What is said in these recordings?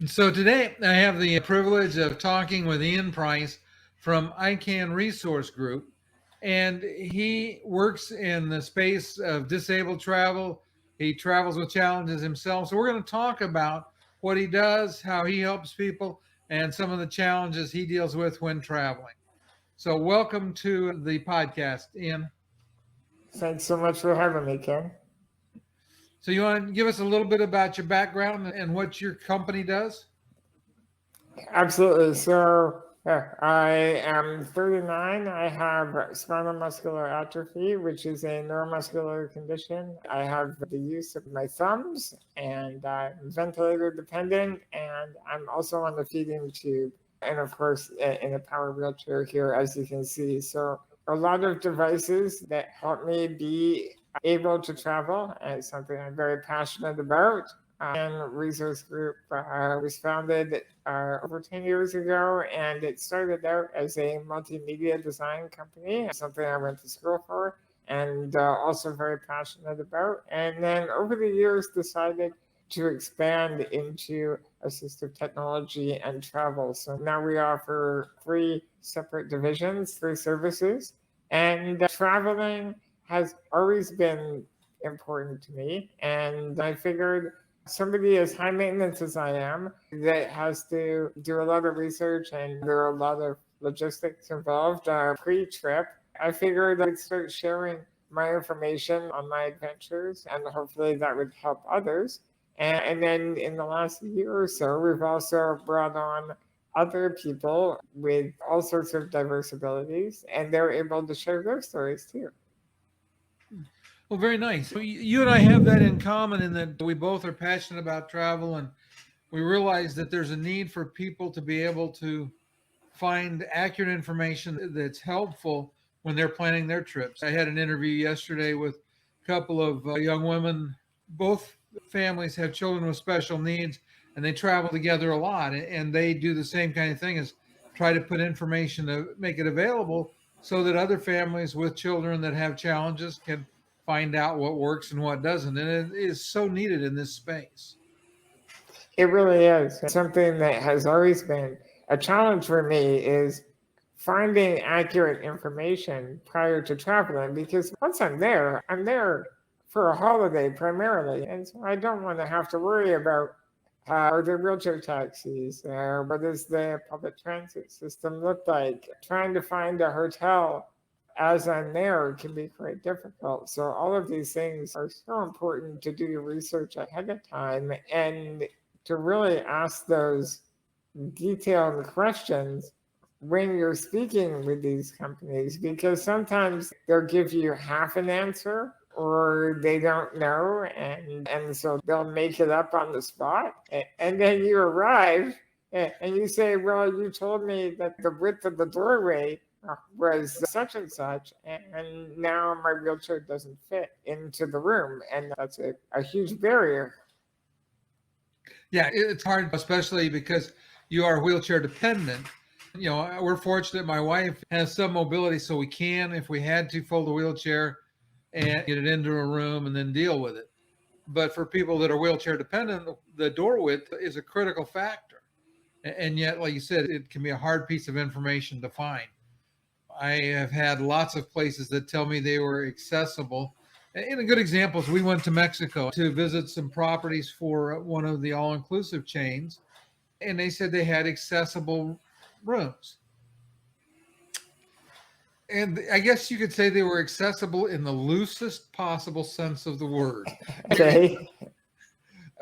So today I have the privilege of talking with Ean Price from ICAN Resource Group, and he works in the space of disabled travel. He travels with challenges himself. So we're going to talk about what he does, how he helps people, and some of the challenges he deals with when traveling. So welcome to the podcast, Ian. Thanks so much for having me, Ken. So you want to give us a little bit about your background and what your company does? Absolutely. So I am 39. I have spinal muscular atrophy, which is a neuromuscular condition. I have the use of my thumbs, and I'm ventilator dependent, and I'm also on the feeding tube, and of course, in a power wheelchair here, as you can see. So a lot of devices that help me be able to travel, and it's something I'm very passionate about. ICAN Resource Group was founded over 10 years ago, and it started out as a multimedia design company, something I went to school for and also very passionate about. And then over the years decided to expand into assistive technology and travel. So now we offer three separate divisions, three services, and traveling has always been important to me. And I figured somebody as high maintenance as I am that has to do a lot of research and there are a lot of logistics involved pre-trip, I figured I'd start sharing my information on my adventures and hopefully that would help others. And then in the last year or so, we've also brought on other people with all sorts of diverse abilities and they're able to share their stories too. Well, very nice. So you and I have that in common in that we both are passionate about travel, and we realize that there's a need for people to be able to find accurate information that's helpful when they're planning their trips. I had an interview yesterday with a couple of young women. Both families have children with special needs, and they travel together a lot, and they do the same kind of thing as try to put information to make it available so that other families with children that have challenges can find out what works and what doesn't. And it is so needed in this space. It really is. Something that has always been a challenge for me is finding accurate information prior to traveling because once I'm there for a holiday primarily. And so I don't want to have to worry about are there wheelchair taxis? What does the public transit system look like? Trying to find a hotel as I'm there can be quite difficult. So all of these things are so important to do your research ahead of time and to really ask those detailed questions when you're speaking with these companies, because sometimes they'll give you half an answer or they don't know, and so they'll make it up on the spot. And then you arrive and you say, well, you told me that the width of the doorway was such and such, and now my wheelchair doesn't fit into the room. And that's a huge barrier. Yeah, it's hard, especially because you are wheelchair dependent. You know, we're fortunate. My wife has some mobility, so we can, if we had to, fold the wheelchair and get it into a room and then deal with it. But for people that are wheelchair dependent, the door width is a critical factor. And yet, like you said, it can be a hard piece of information to find. I have had lots of places that tell me they were accessible. And a good example is we went to Mexico to visit some properties for one of the all inclusive chains, and they said they had accessible rooms. And I guess you could say they were accessible in the loosest possible sense of the word. Okay.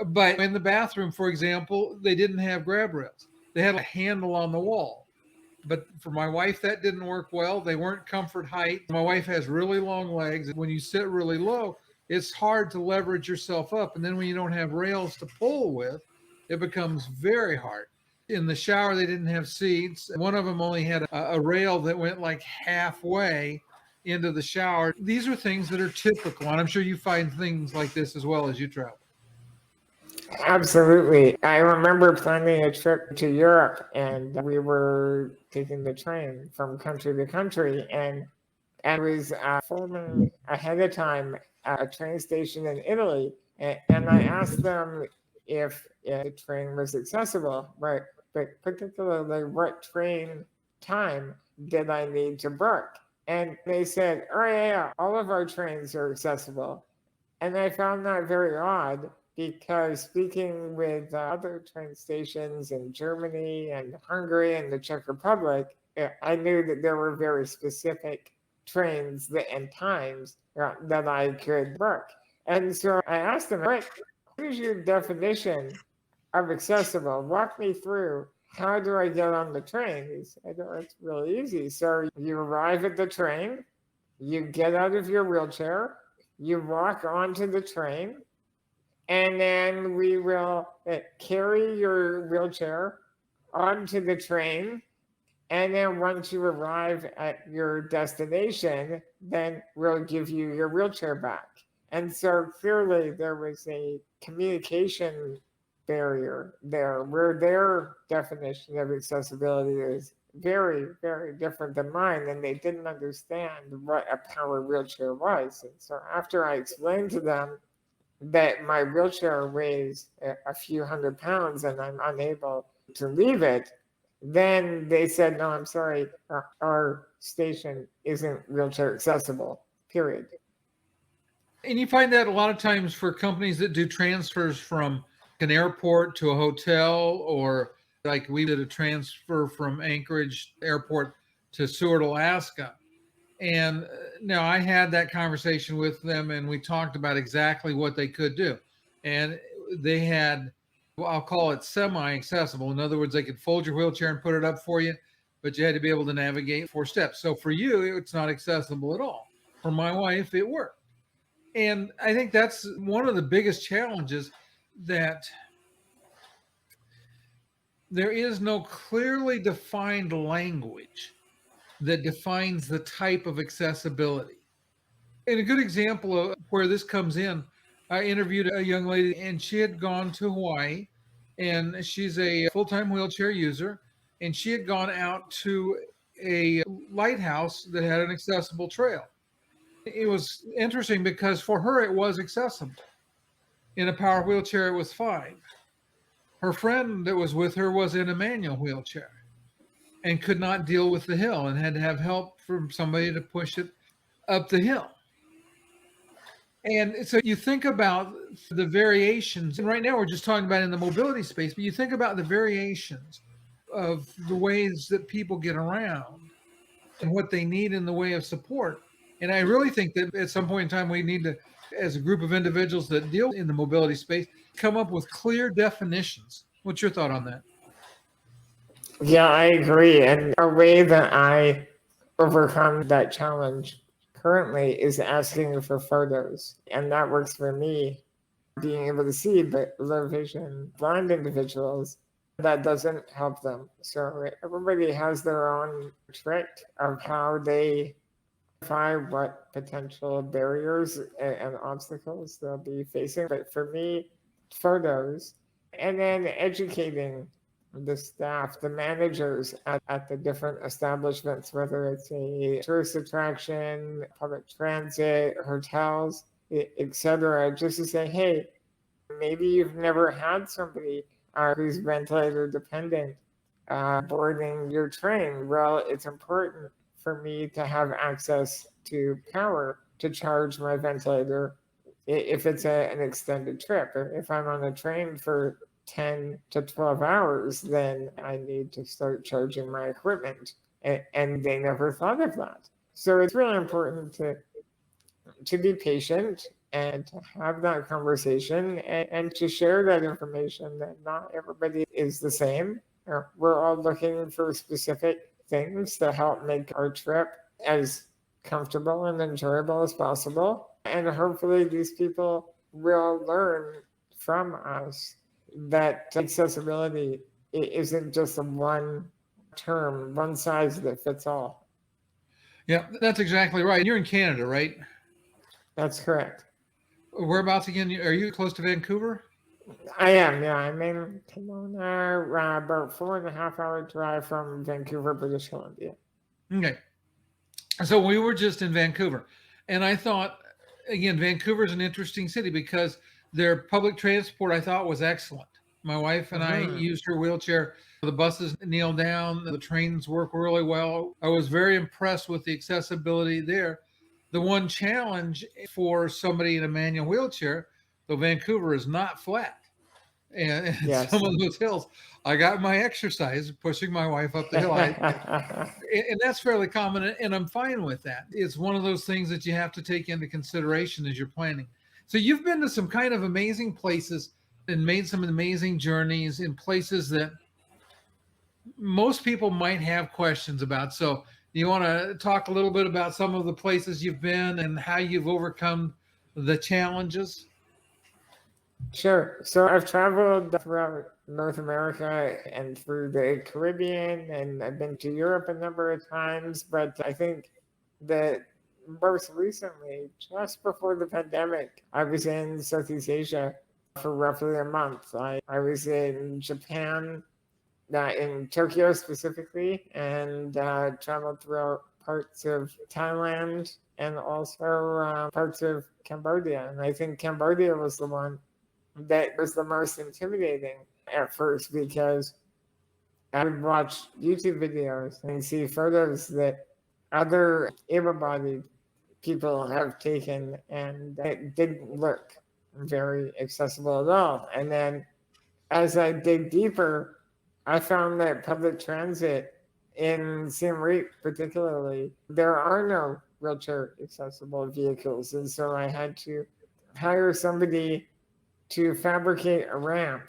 But in the bathroom, for example, they didn't have grab rails. They had a handle on the wall. But for my wife, that didn't work well. They weren't comfort height. My wife has really long legs. When you sit really low, it's hard to leverage yourself up. And then when you don't have rails to pull with, it becomes very hard. In the shower, they didn't have seats. One of them only had a rail that went like halfway into the shower. These are things that are typical. And I'm sure you find things like this as well as you travel. Absolutely. I remember planning a trip to Europe and we were taking the train from country to country and I was filming ahead of time at a train station in Italy and I asked them if the train was accessible, right? But particularly what train time did I need to book? And they said, oh yeah, all of our trains are accessible. And I found that very odd because speaking with other train stations in Germany and Hungary and the Czech Republic, I knew that there were very specific trains and times that I could book. And so I asked them, what is your definition of accessible? Walk me through. How do I get on the train? He said, oh, it's really easy. So you arrive at the train, you get out of your wheelchair, you walk onto the train, and then we will carry your wheelchair onto the train. And then once you arrive at your destination, then we'll give you your wheelchair back. And so clearly there was a communication barrier there where their definition of accessibility is very, very different than mine, and they didn't understand what a power wheelchair was. And so after I explained to them that my wheelchair weighs a few hundred pounds and I'm unable to leave it, then they said, no, I'm sorry, our station isn't wheelchair accessible, period. And you find that a lot of times for companies that do transfers from an airport to a hotel, or like we did a transfer from Anchorage Airport to Seward, Alaska. And now I had that conversation with them and we talked about exactly what they could do. And they had, well, I'll call it semi-accessible. In other words, they could fold your wheelchair and put it up for you, but you had to be able to navigate 4 steps. So for you, it's not accessible at all. For my wife, it worked. And I think that's one of the biggest challenges, that there is no clearly defined language that defines the type of accessibility. And a good example of where this comes in, I interviewed a young lady and she had gone to Hawaii, and she's a full-time wheelchair user, and she had gone out to a lighthouse that had an accessible trail. It was interesting because for her it was accessible. In a power wheelchair it was fine. Her friend that was with her was in a manual wheelchair and could not deal with the hill and had to have help from somebody to push it up the hill. And so you think about the variations, and right now we're just talking about in the mobility space, but you think about the variations of the ways that people get around and what they need in the way of support. And I really think that at some point in time, we need to, as a group of individuals that deal in the mobility space, come up with clear definitions. What's your thought on that? Yeah, I agree. And a way that I overcome that challenge currently is asking for photos. And that works for me, being able to see, but low vision blind individuals, that doesn't help them. So everybody has their own trick of how they find what potential barriers and obstacles they'll be facing. But for me, photos, and then educating the staff, the managers at the different establishments, whether it's a tourist attraction, public transit, hotels, etc., just to say, hey, maybe you've never had somebody who's ventilator dependent boarding your train. Well, it's important for me to have access to power to charge my ventilator if it's an extended trip. If I'm on a train for 10 to 12 hours, then I need to start charging my equipment. And they never thought of that. So it's really important to be patient and to have that conversation and to share that information, that not everybody is the same. We're all looking for specific things to help make our trip as comfortable and enjoyable as possible. And hopefully these people will learn from us that accessibility isn't just a one term, one size that fits all. Yeah, that's exactly right. You're in Canada, right? That's correct. Whereabouts again? Are you close to Vancouver? I am, yeah. I'm in Kelowna, about 4.5 hour drive from Vancouver, British Columbia. Okay. So we were just in Vancouver, and I thought, again, Vancouver is an interesting city because their public transport, I thought, was excellent. My wife and I Hmm. used her wheelchair. The buses kneel down, the trains work really well. I was very impressed with the accessibility there. The one challenge for somebody in a manual wheelchair, though Vancouver is not flat, and some Yes. of those hills, I got my exercise pushing my wife up the hill. And that's fairly common, and I'm fine with that. It's one of those things that you have to take into consideration as you're planning. So you've been to some kind of amazing places and made some amazing journeys in places that most people might have questions about. So you want to talk a little bit about some of the places you've been and how you've overcome the challenges? Sure. So I've traveled throughout North America and through the Caribbean, and I've been to Europe a number of times. But I think that most recently, just before the pandemic, I was in Southeast Asia for roughly a month. I was in Japan, in Tokyo specifically, and traveled throughout parts of Thailand and also parts of Cambodia. And I think Cambodia was the one that was the most intimidating at first because I would watch YouTube videos and see photos that other able bodied people have taken, and it didn't look very accessible at all. And then as I dig deeper, I found that public transit in Siem Reap, particularly, there are no wheelchair accessible vehicles. And so I had to hire somebody to fabricate a ramp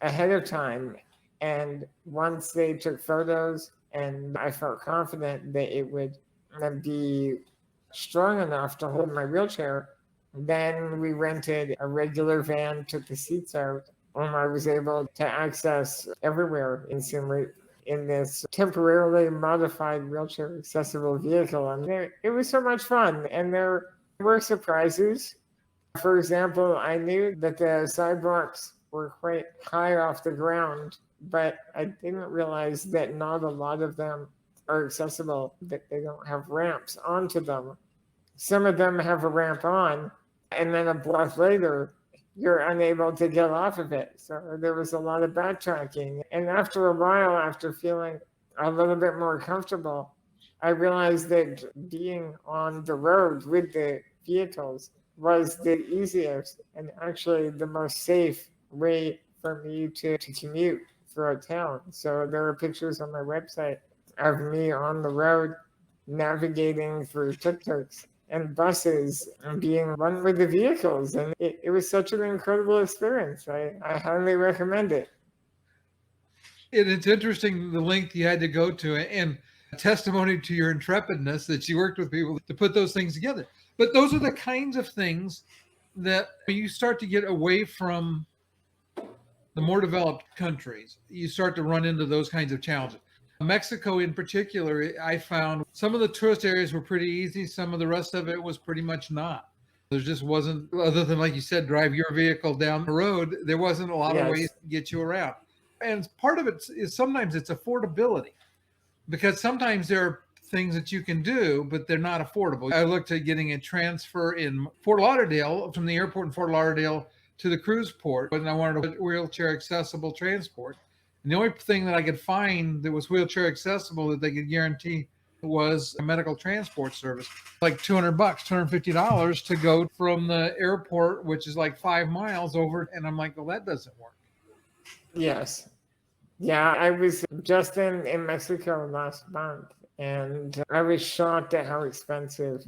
ahead of time. And once they took photos and I felt confident that it would be strong enough to hold my wheelchair, then we rented a regular van, took the seats out, and I was able to access everywhere in Siem Reap in this temporarily modified wheelchair accessible vehicle. And it was so much fun. And there were surprises. For example, I knew that the sidewalks were quite high off the ground, but I didn't realize that not a lot of them are accessible, that they don't have ramps onto them. Some of them have a ramp on, and then a block later, you're unable to get off of it. So there was a lot of backtracking. And after a while, after feeling a little bit more comfortable, I realized that being on the road with the vehicles was the easiest and actually the most safe way for me to commute throughout town. So there are pictures on my website of me on the road navigating through tuk-tuks and buses and being run with the vehicles. And it was such an incredible experience. I highly recommend it. And it's interesting the length you had to go to, and a testimony to your intrepidness that you worked with people to put those things together. But those are the kinds of things that you start to get away from the more developed countries. You start to run into those kinds of challenges. Mexico, in particular, I found some of the tourist areas were pretty easy. Some of the rest of it was pretty much not. There just wasn't, other than, like you said, drive your vehicle down the road, there wasn't a lot of ways Yes. to get you around. And part of it is sometimes it's affordability, because sometimes there are things that you can do, but they're not affordable. I looked at getting a transfer in Fort Lauderdale, from the airport in Fort Lauderdale to the cruise port, and I wanted a wheelchair accessible transport. And the only thing that I could find that was wheelchair accessible that they could guarantee was a medical transport service, like $200, $250 to go from the airport, which is like 5 miles over. And I'm like, well, that doesn't work. Yes. Yeah, I was just in Mexico last month, and I was shocked at how expensive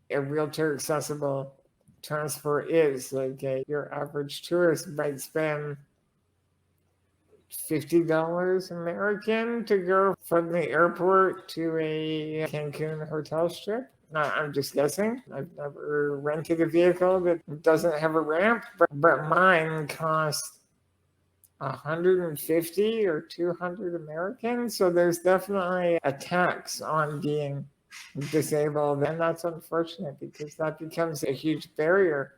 a wheelchair accessible transport is. Like your average tourist might spend $50 American to go from the airport to a Cancun hotel strip. No, I'm just guessing. I've never rented a vehicle that doesn't have a ramp, but mine cost 150 or 200 American. So there's definitely a tax on being disabled. And that's unfortunate because that becomes a huge barrier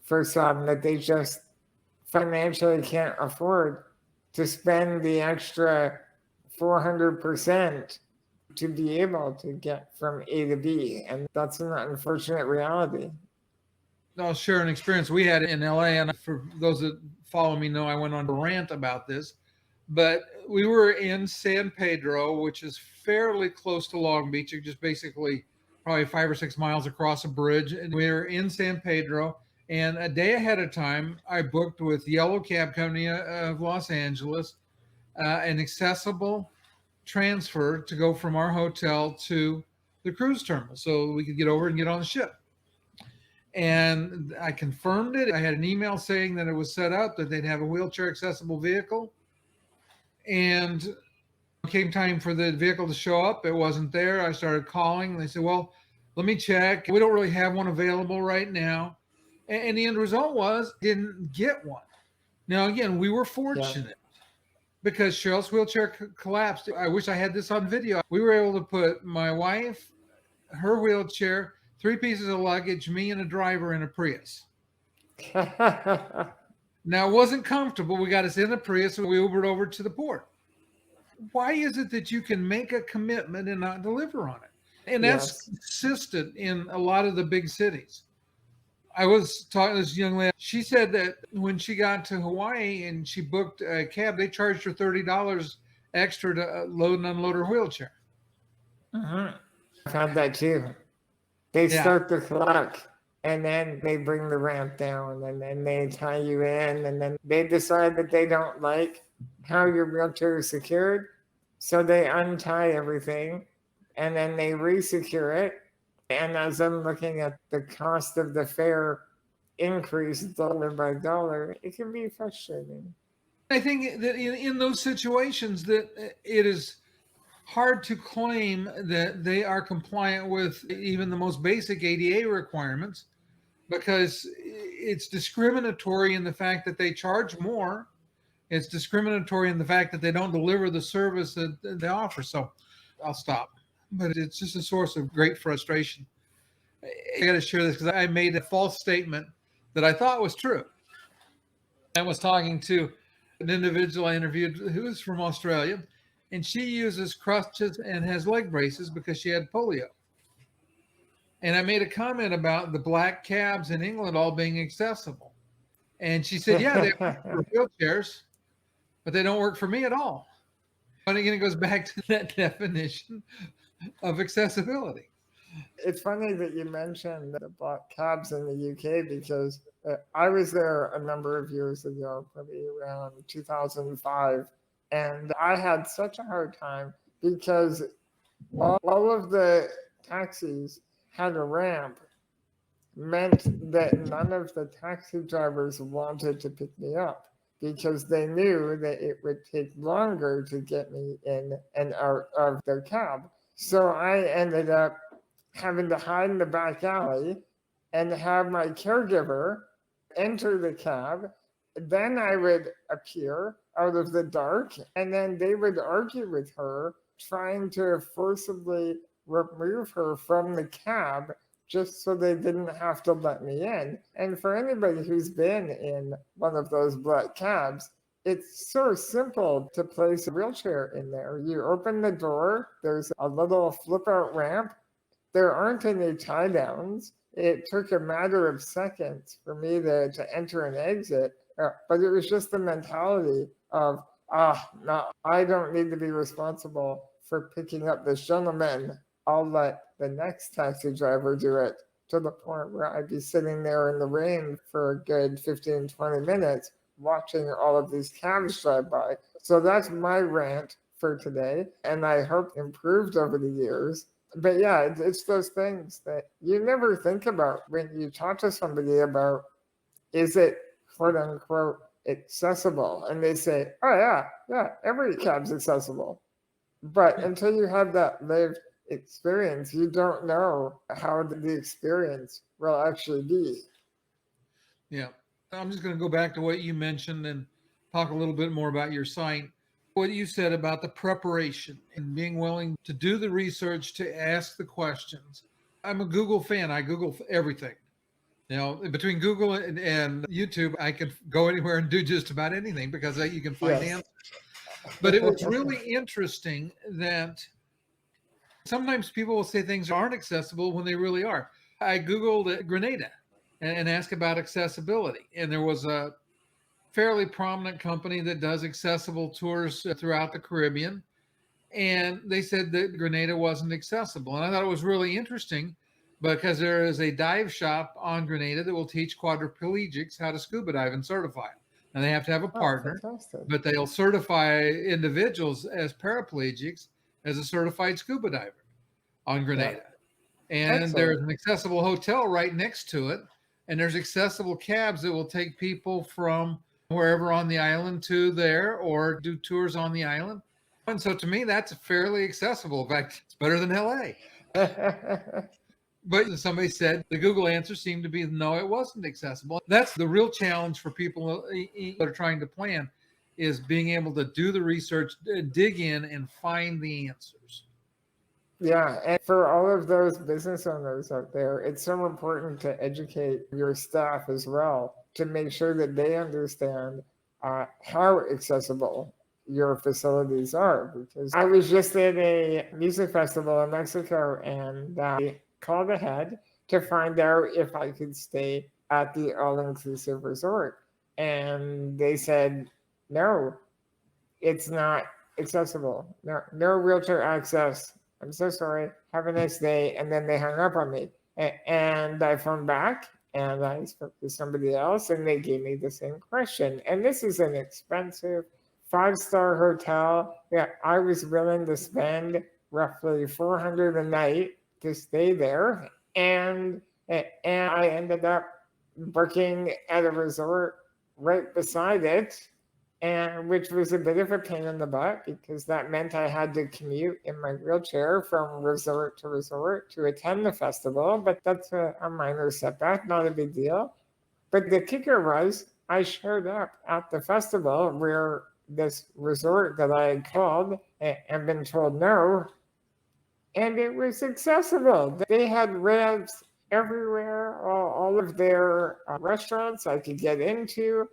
for some that they just financially can't afford to spend the extra 400% to be able to get from A to B. And that's an unfortunate reality. I'll share an experience we had in LA. And for those that follow me know I went on a rant about this, but we were in San Pedro, which is fairly close to Long Beach. You're just basically probably 5 or 6 miles across a bridge. And we were in San Pedro. And a day ahead of time, I booked with Yellow Cab Company of Los Angeles an accessible transfer to go from our hotel to the cruise terminal so we could get over and get on the ship. And I confirmed it. I had an email saying that it was set up, that they'd have a wheelchair accessible vehicle. And it came time for the vehicle to show up. It wasn't there. I started calling. They said, well, let me check. We don't really have one available right now. And the end result was didn't get one. Now, again, we were fortunate because Cheryl's wheelchair collapsed. I wish I had this on video. We were able to put my wife, her wheelchair, 3 pieces of luggage, me and a driver in a Prius. Now, it wasn't comfortable. We got us in a Prius, so we Ubered over to the port. Why is it that you can make a commitment and not deliver on it? And that's consistent in a lot of the big cities. I was talking to this young lady. She said that when she got to Hawaii and she booked a cab, they charged her $30 extra to load and unload her wheelchair. I've had that too. They start the clock and then they bring the ramp down and then they tie you in and then they decide that they don't like how your wheelchair is secured. So they untie everything and then they re-secure it. And as I'm looking at the cost of the fare increase dollar by dollar, it can be frustrating. I think that in those situations that it is hard to claim that they are compliant with even the most basic ADA requirements because it's discriminatory in the fact that they charge more. It's discriminatory in the fact that they don't deliver the service that they offer. So I'll stop. But it's just a source of great frustration. I got to share this because I made a false statement that I thought was true. I was talking to an individual I interviewed who is from Australia, and she uses crutches and has leg braces because she had polio. And I made a comment about the black cabs in England all being accessible. And she said, yeah, they work for wheelchairs, but they don't work for me at all. And again, it goes back to that definition of accessibility. It's funny that you mentioned the black cabs in the UK because I was there a number of years ago, probably around 2005, and I had such a hard time because all of the taxis had a ramp, meant that none of the taxi drivers wanted to pick me up because they knew that it would take longer to get me in and out of their cab. So I ended up having to hide in the back alley and have my caregiver enter the cab. Then I would appear out of the dark, and then they would argue with her, trying to forcibly remove her from the cab just so they didn't have to let me in. And for anybody who's been in one of those black cabs, it's so simple to place a wheelchair in there. You open the door, there's a little flip out ramp. There aren't any tie downs. It took a matter of seconds for me to enter and exit, but it was just the mentality of, no, I don't need to be responsible for picking up this gentleman. I'll let the next taxi driver do it, to the point where I'd be sitting there in the rain for a good 15, 20 minutes watching all of these cabs drive by. So that's my rant for today, and I hope improved over the years. But yeah, it's those things that you never think about when you talk to somebody about, is it quote unquote accessible? And they say, oh yeah, every cab's accessible. But until you have that lived experience, you don't know how the experience will actually be. Yeah. I'm just going to go back to what you mentioned and talk a little bit more about your site. What you said about the preparation and being willing to do the research, to ask the questions. I'm a Google fan. I Google everything. You know, between Google and YouTube, I can go anywhere and do just about anything because you can find answers. But it was really interesting that sometimes people will say things aren't accessible when they really are. I Googled Grenada and asked about accessibility. And there was a fairly prominent company that does accessible tours throughout the Caribbean. And they said that Grenada wasn't accessible. And I thought it was really interesting because there is a dive shop on Grenada that will teach quadriplegics how to scuba dive and certify them. And they have to have a Oh, partner, fantastic. but they'll certify individuals as paraplegics as a certified scuba diver on Yeah, Grenada. And excellent. there's an accessible hotel right next to it. And there's accessible cabs that will take people from wherever on the island to there or do tours on the island. And so to me, that's fairly accessible. In fact, it's better than LA. But somebody said the Google answer seemed to be no, it wasn't accessible. That's the real challenge for people that are trying to plan is being able to do the research, dig in and find the answers. Yeah, and for all of those business owners out there, it's so important to educate your staff as well to make sure that they understand how accessible your facilities are. Because I was just at a music festival in Mexico and I called ahead to find out if I could stay at the all-inclusive resort. And they said, no, it's not accessible. No, no wheelchair access. I'm so sorry. Have a nice day. And then they hung up on me. And I phoned back and I spoke to somebody else and they gave me the same question. And this is an expensive 5-star hotel that I was willing to spend roughly $400 a night to stay there. And I ended up working at a resort right beside it, and which was a bit of a pain in the butt because that meant I had to commute in my wheelchair from resort to resort to attend the festival. But that's a minor setback, not a big deal. But the kicker was I showed up at the festival where this resort that I had called and been told no, and it was accessible. They had ramps everywhere, all of their restaurants I could get into.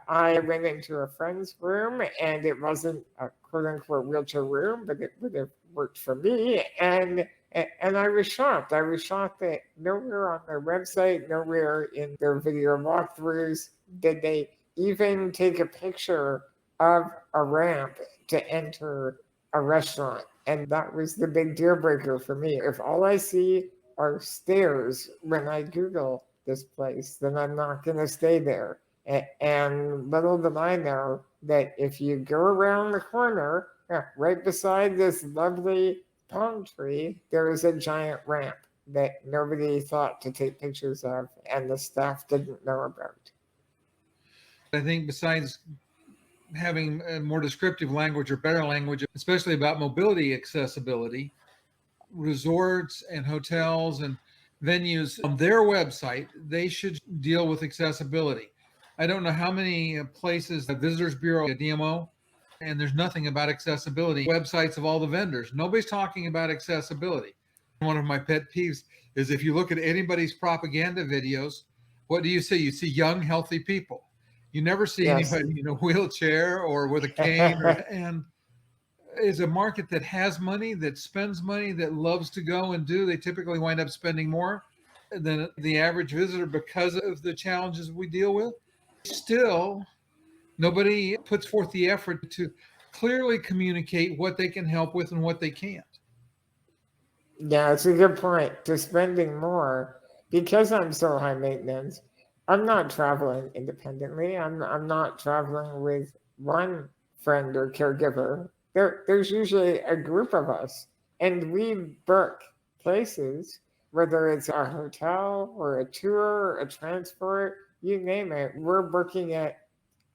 I went into a friend's room and it wasn't a quote unquote wheelchair room, but it would have worked for me. And I was shocked. I was shocked that nowhere on their website, nowhere in their video walkthroughs did they even take a picture of a ramp to enter a restaurant. And that was the big deal breaker for me. If all I see are stairs when I Google this place, then I'm not going to stay there. And little did I know that if you go around the corner, right beside this lovely palm tree, there is a giant ramp that nobody thought to take pictures of and the staff didn't know about. I think besides having a more descriptive language or better language, especially about mobility accessibility, resorts and hotels and venues on their website, they should deal with accessibility. I don't know how many places the Visitors Bureau, a DMO, and there's nothing about accessibility. Websites of all the vendors, nobody's talking about accessibility. One of my pet peeves is if you look at anybody's propaganda videos, what do you see? You see young, healthy people. You never see Yes. anybody in a wheelchair or with a cane. And is a market that has money, that spends money, that loves to go and do. They typically wind up spending more than the average visitor because of the challenges we deal with. Still, nobody puts forth the effort to clearly communicate what they can help with and what they can't. Yeah, it's a good point. To spending more because I'm so high maintenance. I'm not traveling independently. I'm not traveling with one friend or caregiver. There's usually a group of us, and we book places, whether it's a hotel or a tour, a transport, you name it. We're booking it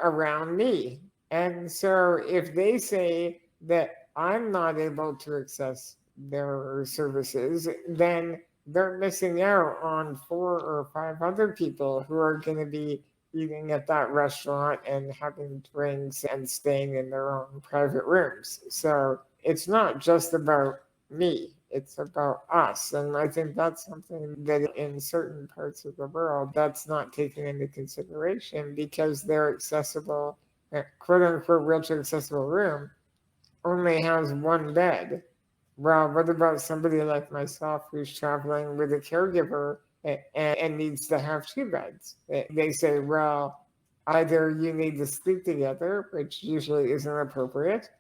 around me. And so if they say that I'm not able to access their services, then they're missing out on 4 or 5 other people who are going to be eating at that restaurant and having drinks and staying in their own private rooms. So it's not just about me, it's about us. And I think that's something that in certain parts of the world that's not taken into consideration because their accessible, quote unquote, wheelchair accessible room only has one bed. Well, what about somebody like myself who's traveling with a caregiver and needs to have 2 beds? They say, well, Either you need to sleep together, which usually isn't appropriate,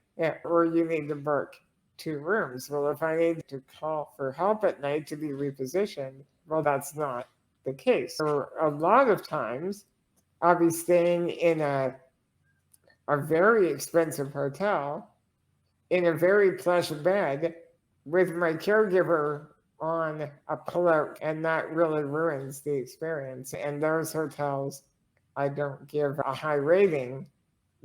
or you need to book 2 rooms. Well, if I need to call for help at night to be repositioned, well, that's not the case. So a lot of times, I'll be staying in a very expensive hotel in a very plush bed with my caregiver on a pillow, and that really ruins the experience. And those hotels, I don't give a high rating,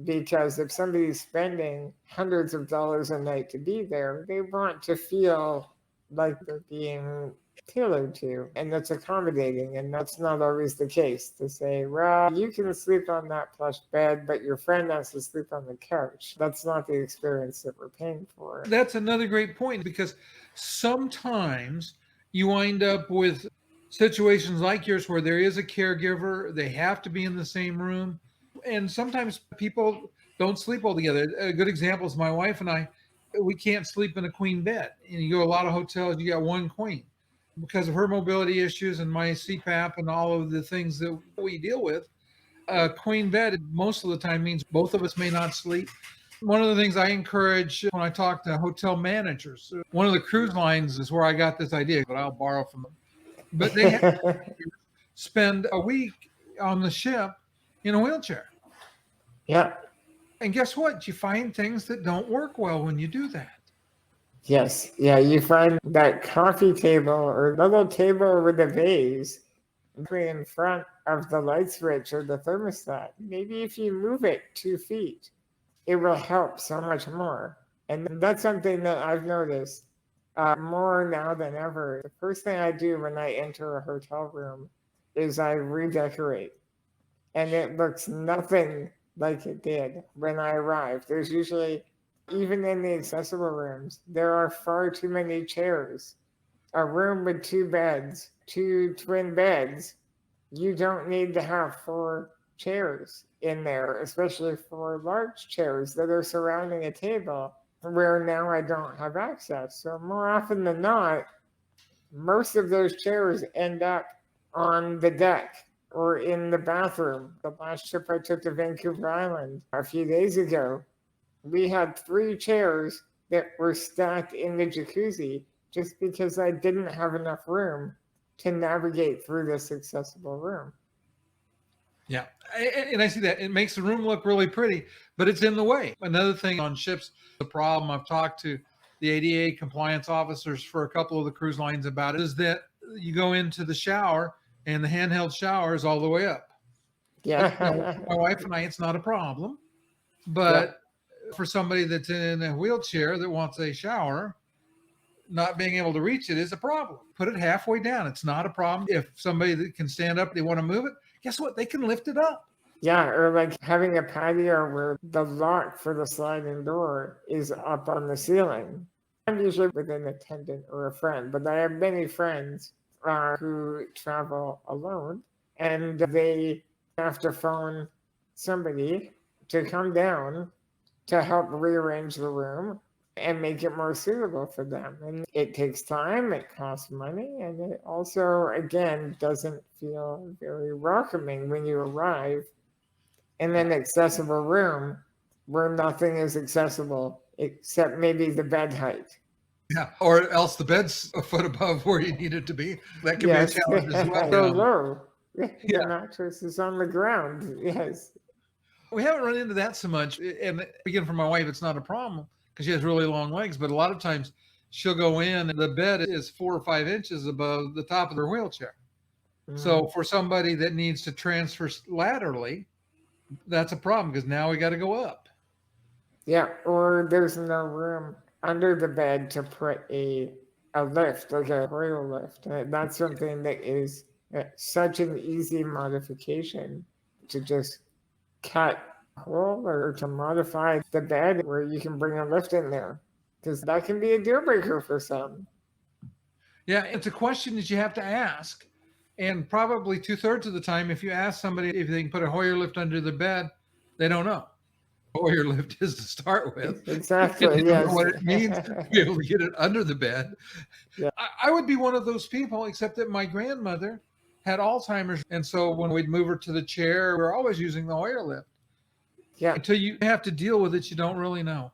because if somebody's spending hundreds of dollars a night to be there, they want to feel like they're being tailored to, and that's accommodating. And that's not always the case, to say, well, you can sleep on that plush bed, but your friend has to sleep on the couch. That's not the experience that we're paying for. That's another great point, because sometimes you wind up with situations like yours where there is a caregiver, they have to be in the same room, and sometimes people don't sleep all together. A good example is my wife and I, we can't sleep in a queen bed. And you go to a lot of hotels, you got one queen. Because of her mobility issues and my CPAP and all of the things that we deal with, a queen bed most of the time means both of us may not sleep. One of the things I encourage when I talk to hotel managers, one of the cruise lines is where I got this idea, but I'll borrow from them. But they have to spend a week on the ship in a wheelchair. Yeah. And guess what? You find things that don't work well when you do that. Yes. Yeah. You find that coffee table or little table with a vase in front of the light switch or the thermostat. Maybe if you move it 2 feet, it will help so much more. And that's something that I've noticed more now than ever. The first thing I do when I enter a hotel room is I redecorate. And it looks nothing like it did when I arrived. There's usually, even in the accessible rooms, there are far too many chairs. A room with 2 beds, 2 twin beds, you don't need to have 4 chairs in there, especially for large chairs that are surrounding a table where now I don't have access. So more often than not, most of those chairs end up on the deck or in the bathroom. The last trip I took to Vancouver Island a few days ago, we had 3 chairs that were stacked in the jacuzzi just because I didn't have enough room to navigate through this accessible room. Yeah. And I see that. It makes the room look really pretty, but it's in the way. Another thing on ships, the problem I've talked to the ADA compliance officers for a couple of the cruise lines about it, is that you go into the shower and the handheld shower is all the way up. Yeah. My wife and I, it's not a problem. But for somebody that's in a wheelchair that wants a shower, not being able to reach it is a problem. Put it halfway down. It's not a problem. If somebody that can stand up, they want to move it, guess what? They can lift it up. Yeah, or like having a patio where the lock for the sliding door is up on the ceiling. I'm usually with an attendant or a friend, but I have many friends who travel alone, and they have to phone somebody to come down to help rearrange the room and make it more suitable for them. And it takes time, it costs money, and it also, again, doesn't feel very welcoming when you arrive in an accessible room where nothing is accessible except maybe the bed height. Yeah, or else the bed's a foot above where you need it to be. That can be a challenge as well. So low. The mattress is on the ground. Yes. We haven't run into that so much. And again, for my wife, it's not a problem because she has really long legs. But a lot of times she'll go in and the bed is 4 or 5 inches above the top of her wheelchair. So for somebody that needs to transfer laterally, that's a problem because now we got to go up. Yeah, or there's no room under the bed to put a lift, like a Hoyle lift. That's something that is such an easy modification to just cut a hole or to modify the bed where you can bring a lift in there, because that can be a deal breaker for some. Yeah, it's a question that you have to ask. And probably 2/3 of the time, if you ask somebody if they can put a Hoyer lift under the bed, they don't know. Hoyer lift is to start with. Exactly. They don't Yes. know what it means to be able to get it under the bed. Yeah. I would be one of those people, except that my grandmother had Alzheimer's. And so when we'd move her to the chair, we're always using the Hoyer lift. Yeah. Until you have to deal with it, you don't really know.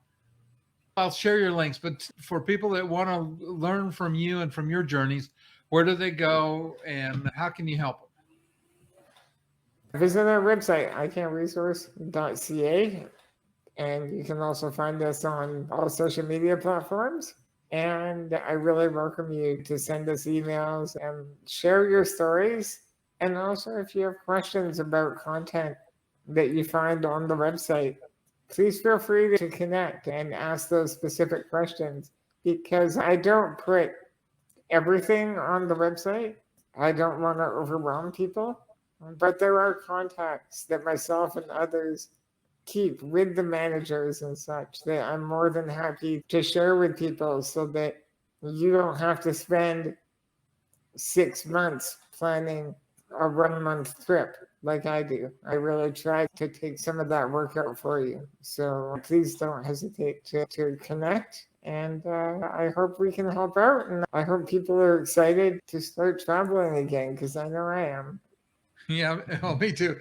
I'll share your links, but for people that want to learn from you and from your journeys, where do they go and how can you help them? Visit our website, icanresource.ca, and you can also find us on all social media platforms. And I really welcome you to send us emails and share your stories. And also, if you have questions about content that you find on the website, please feel free to connect and ask those specific questions, because I don't put everything on the website. I don't want to overwhelm people, but there are contacts that myself and others keep with the managers and such that I'm more than happy to share with people so that you don't have to spend 6 months planning a 1 month trip like I do. I really try to take some of that work out for you. So please don't hesitate to connect. And I hope we can help out. And I hope people are excited to start traveling again, because I know I am. Yeah, well, me too.